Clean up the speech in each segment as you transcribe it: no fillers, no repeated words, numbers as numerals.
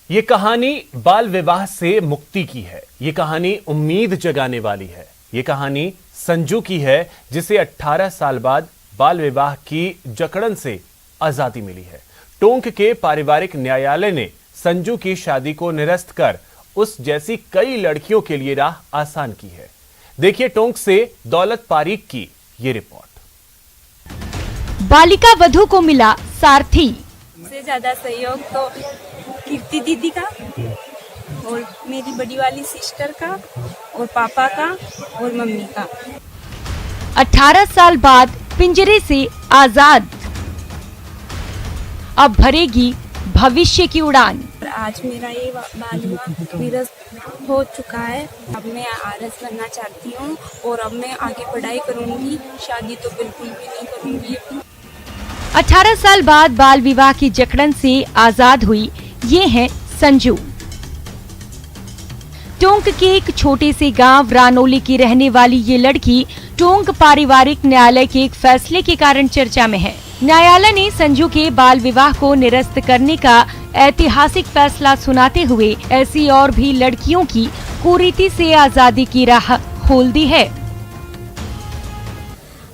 ये कहानी बाल विवाह से मुक्ति की है। ये कहानी उम्मीद जगाने वाली है। ये कहानी संजू की है, जिसे 18 साल बाद बाल विवाह की जकड़न से आजादी मिली है। टोंक के पारिवारिक न्यायालय ने संजू की शादी को निरस्त कर उस जैसी कई लड़कियों के लिए राह आसान की है। देखिए टोंक से दौलत पारीक की ये रिपोर्ट। बालिका वधू को मिला सारथी। सबसे ज्यादा सहयोग तो कीर्ति दीदी का और मेरी बड़ी वाली सिस्टर का और पापा का और मम्मी का। 18 साल बाद पिंजरे से आजाद, अब भरेगी भविष्य की उड़ान। आज मेरा ये बाल विवाह निरस्त हो चुका है। अब मैं आरएस बनना चाहती हूँ और अब मैं आगे पढ़ाई करूँगी। शादी तो बिल्कुल भी नहीं करूँगी। 18 साल बाद बाल विवाह की जकड़न से आजाद हुई ये है संजू। टोंक के एक छोटे से गांव रानोली की रहने वाली ये लड़की टोंक पारिवारिक न्यायालय के एक फैसले के कारण चर्चा में है। न्यायालय ने संजू के बाल विवाह को निरस्त करने का ऐतिहासिक फैसला सुनाते हुए ऐसी और भी लड़कियों की कुरीति से आजादी की राह खोल दी है।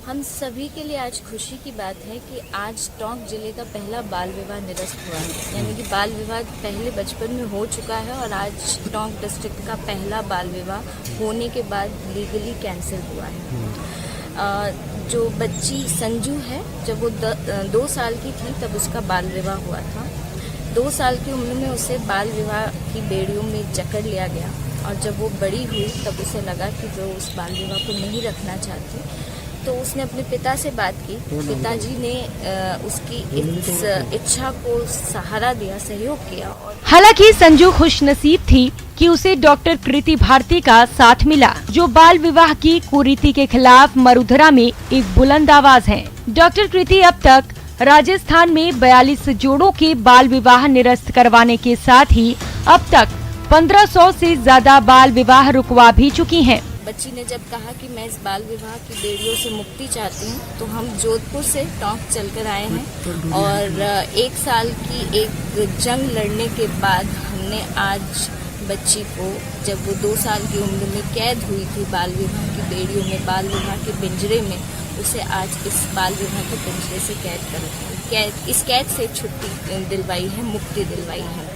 हम सभी के लिए आज खुशी की बात है कि आज टोंक जिले का पहला बाल विवाह निरस्त हुआ है। यानी कि बाल विवाह पहले बचपन में हो चुका है और आज टोंक डिस्ट्रिक्ट का पहला बाल विवाह होने के बाद लीगली कैंसिल हुआ है। जो बच्ची संजू है, जब वो 2 साल की थी तब उसका बाल विवाह हुआ था। 2 साल की उम्र में उसे बाल विवाह की बेड़ियों में जकड़ लिया गया और जब वो बड़ी हुई तब उसे लगा कि वो उस बाल विवाह को नहीं रखना चाहती, तो उसने अपने पिता से बात की। पिताजी ने उसकी इस इच्छा को सहारा दिया, सहयोग किया। हालांकि संजू खुशनसीब थी कि उसे डॉक्टर कृति भारती का साथ मिला, जो बाल विवाह की कुरीति के खिलाफ मरुधरा में एक बुलंद आवाज है। डॉक्टर कृति अब तक राजस्थान में 42 जोड़ों के बाल विवाह निरस्त करवाने के साथ ही अब तक 1500 से ज्यादा बाल विवाह रुकवा भी चुकी हैं। बच्ची ने जब कहा कि मैं इस बाल विवाह की बेड़ियों से मुक्ति चाहती हूँ, तो हम जोधपुर से टोंक चलकर आए हैं और 1 साल की एक जंग लड़ने के बाद हमने आज बच्ची को, जब वो 2 साल की उम्र में कैद हुई थी बाल विवाह की बेड़ियों में, बाल विवाह के पिंजरे में, उसे आज इस बाल विवाह के पिंजरे से इस कैद से छुट्टी दिलवाई है, मुक्ति दिलवाई है।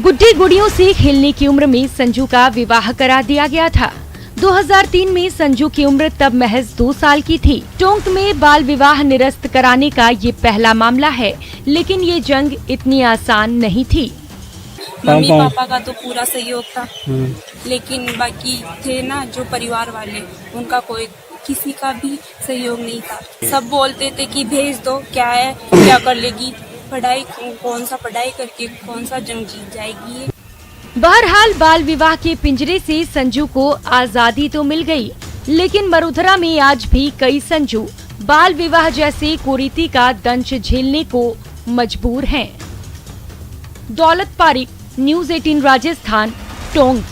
गुड्डी गुड़ियों से खेलने की उम्र में संजू का विवाह करा दिया गया था। 2003 में संजू की उम्र तब महज 2 साल की थी। टोंक में बाल विवाह निरस्त कराने का ये पहला मामला है, लेकिन ये जंग इतनी आसान नहीं थी। मम्मी पापा का तो पूरा सहयोग था, लेकिन बाकी थे ना जो परिवार वाले, उनका कोई किसी का भी सहयोग नहीं था। सब बोलते थे कि भेज दो, क्या है, क्या कर लेगी, पढ़ाई कौन सा पढ़ाई करके कौन सा जंग जीत जाएगी। बहरहाल बाल विवाह के पिंजरे से संजू को आजादी तो मिल गई, लेकिन मरुधरा में आज भी कई संजू बाल विवाह जैसे कुरीति का दंश झेलने को मजबूर हैं। दौलत पारीक, न्यूज़ 18 राजस्थान, टोंक।